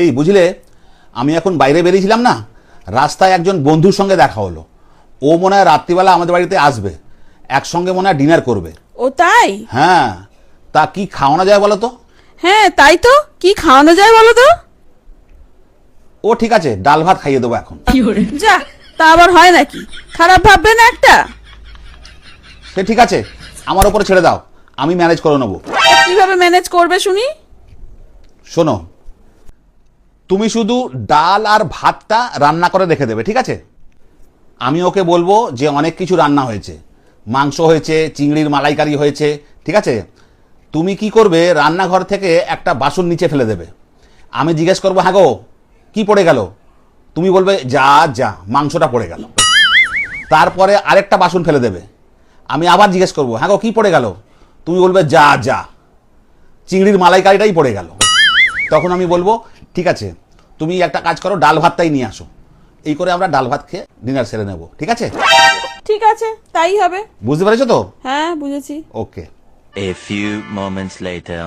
এই বুঝলে, আমি এখন বাইরে বেরিয়েছিলাম না, রাস্তায় একজন বন্ধুর সঙ্গে দেখা হলো। ও মনে হয় রাত্রিবেলা আমাদের বাড়িতে আসবে, একসঙ্গে মনে হয় ডিনার করবে। ও তাই? হ্যাঁ, তা কি খাওয়ানো যায় বলো তো? হ্যাঁ তাই তো, কি খাওয়ানো যায় বলো তো? ও ঠিক আছে, ডাল ভাত খাইয়ে দেবো এখন। যা, তা আবার হয় নাকি? খারাপ ভাববে না একটা? সে ঠিক আছে, আমার ওপরে ছেড়ে দাও, আমি ম্যানেজ করে নেবো। কিভাবে ম্যানেজ করবে শুনি? শোনো, তুমি শুধু ডাল আর ভাতটা রান্না করে রেখে দেবে, ঠিক আছে? আমি ওকে বলবো যে অনেক কিছু রান্না হয়েছে, মাংস হয়েছে, চিংড়ির মালাইকারি হয়েছে, ঠিক আছে? তুমি কি করবে, রান্নাঘর থেকে একটা বাসন নিচে ফেলে দেবে। আমি জিজ্ঞেস করবো, হ্যাঁ গো কি পড়ে গেল? তুমি বলবে যা যা, মাংসটা পড়ে গেল। তারপরে আরেকটা বাসন ফেলে দেবে। আমি আবার জিজ্ঞেস করবো, হ্যাঁ গো কি পড়ে গেল? তুমি বলবে যা যা, চিংড়ির মালাইকারিটাই পড়ে গেল। তখন আমি বলবো ঠিক আছে, তুমি একটা কাজ করো, ডাল ভাতটাই নিয়ে আসো। এই করে আমরা ডাল ভাত খেয়ে ডিনার সেরে নেব, ঠিক আছে? ঠিক আছে, তাই হবে। বুঝতে পেরেছো তো? হ্যাঁ বুঝেছি। ওকে। A few moments later.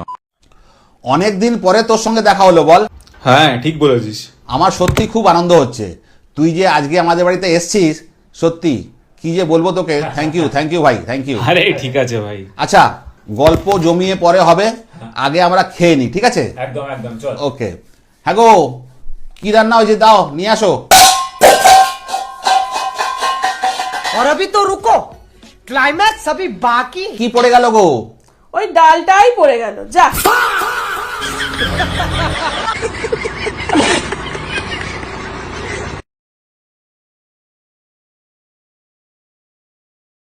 অনেক দিন পরে তোর সঙ্গে দেখা হলো, বল। হ্যাঁ ঠিক বলেছিস। আমার সত্যি খুব আনন্দ হচ্ছে, তুই যে আজকে আমাদের বাড়িতে এসছিস। সত্যি কি যে বলবো তোকে, থ্যাংক ইউ ভাই, থ্যাংক ইউ। আরে ঠিক আছে ভাই। আচ্ছা, গল্প জমিয়ে পরে হবে, আগে আমরা খেয়ে নিই, ঠিক আছে? একদম একদম, চল। ওকে। হ্যাঁ গো, কি রান্না হয়েছে দাও, নিয়ে আসো। और अभी तो रुको, क्लाइमैक्स अभी बाकी। কি পড়ে গেল গো? ওই ডালটাই পড়ে গেল, যা।